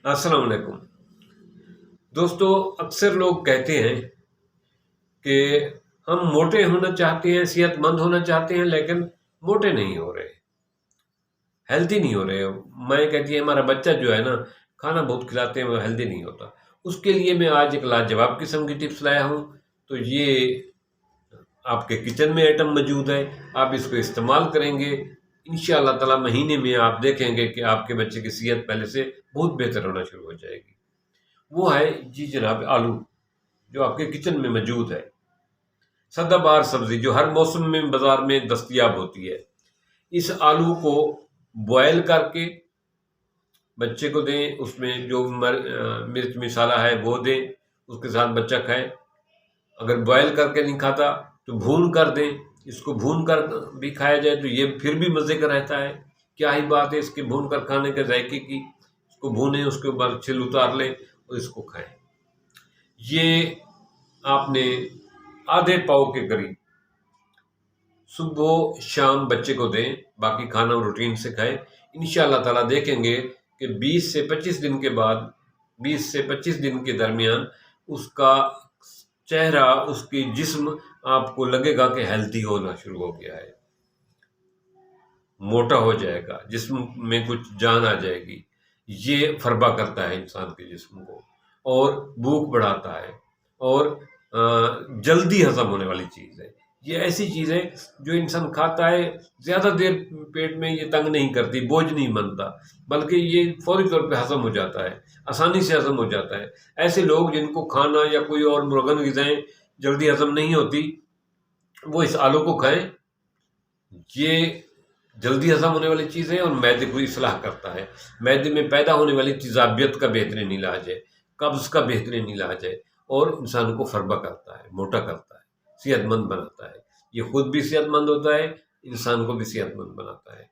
السلام علیکم دوستو، اکثر لوگ کہتے ہیں کہ ہم موٹے ہونا چاہتے ہیں، صحت مند ہونا چاہتے ہیں، لیکن موٹے نہیں ہو رہے، ہیلدی نہیں ہو رہے۔ میں کہتی ہے ہمارا بچہ جو ہے نا، کھانا بہت کھلاتے ہیں، وہ ہیلدی نہیں ہوتا۔ اس کے لیے میں آج ایک لاجواب قسم کی ٹپس لایا ہوں۔ تو یہ آپ کے کچن میں آئٹم موجود ہے، آپ اس کو استعمال کریں گے، انشاءاللہ تعالی مہینے میں آپ دیکھیں گے کہ آپ کے بچے کی صحت پہلے سے بہت بہتر ہونا شروع ہو جائے گی۔ وہ ہے جی جناب آلو، جو آپ کے کچن میں موجود ہے، سدا بہار سبزی جو ہر موسم میں بازار میں دستیاب ہوتی ہے۔ اس آلو کو بوائل کر کے بچے کو دیں، اس میں جو مرچ مسالہ ہے وہ دیں، اس کے ساتھ بچہ کھائے۔ اگر بوائل کر کے نہیں کھاتا تو بھون کر دیں، اس کو بھون کر بھی کھایا جائے تو یہ پھر بھی مزے کا رہتا ہے۔ کیا ہی بات ہے اس کے بھون کر کھانے کے ذائقے کی۔ اس کو بھونیں، اس کے اوپر چھل اتار لیں اور اس کو کھائیں۔ یہ آپ نے آدھے پاؤ کے قریب صبح شام بچے کو دیں، باقی کھانا روٹین سے کھائیں۔ انشاءاللہ تعالیٰ دیکھیں گے کہ 20 سے 25 دن کے درمیان اس کا چہرہ، اس کی جسم آپ کو لگے گا کہ ہیلتھی ہونا شروع ہو گیا ہے، موٹا ہو جائے گا، جسم میں کچھ جان آ جائے گی۔ یہ فربا کرتا ہے انسان کے جسم کو، اور بھوک بڑھاتا ہے، اور جلدی ہضم ہونے والی چیز ہے۔ یہ ایسی چیز ہے جو انسان کھاتا ہے، زیادہ دیر پیٹ میں یہ تنگ نہیں کرتی، بوجھ نہیں بنتا، بلکہ یہ فوری طور پہ ہضم ہو جاتا ہے، آسانی سے ہضم ہو جاتا ہے۔ ایسے لوگ جن کو کھانا یا کوئی اور مروغن غذائیں جلدی ہضم نہیں ہوتی، وہ اس آلو کو کھائیں۔ یہ جلدی ہضم ہونے والی چیز ہے اور معدے کو اصلاح کرتا ہے۔ معدے میں پیدا ہونے والی تیزابیت کا بہترین علاج ہے، قبض کا بہترین علاج ہے، اور انسان کو فربا کرتا ہے، موٹا کرتا ہے، صحت مند بناتا ہے۔ یہ خود بھی صحت مند ہوتا ہے، انسان کو بھی صحت مند بناتا ہے۔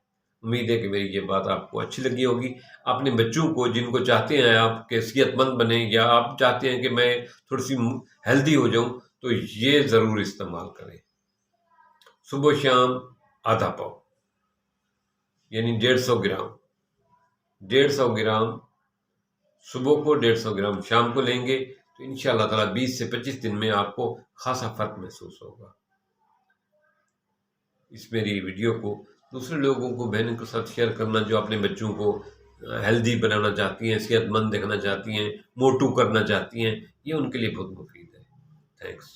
امید ہے کہ میری یہ بات آپ کو اچھی لگی ہوگی۔ اپنے بچوں کو، جن کو چاہتے ہیں آپ کے صحت مند بنیں، یا آپ چاہتے ہیں کہ میں تھوڑی سی ہیلدی ہو جاؤں، تو یہ ضرور استعمال کریں۔ صبح شام آدھا پاؤ، یعنی 150 گرام، 150 گرام صبح کو، 150 گرام شام کو لیں گے تو انشاءاللہ تعالیٰ 20 سے 25 دن میں آپ کو خاصا فرق محسوس ہوگا۔ اس میری ویڈیو کو دوسرے لوگوں کو، بہنوں کے ساتھ شیئر کرنا جو اپنے بچوں کو ہیلدی بنانا چاہتی ہیں، صحت مند دیکھنا چاہتی ہیں، موٹو کرنا چاہتی ہیں، یہ ان کے لیے بہت مفید ہے۔ تھینکس۔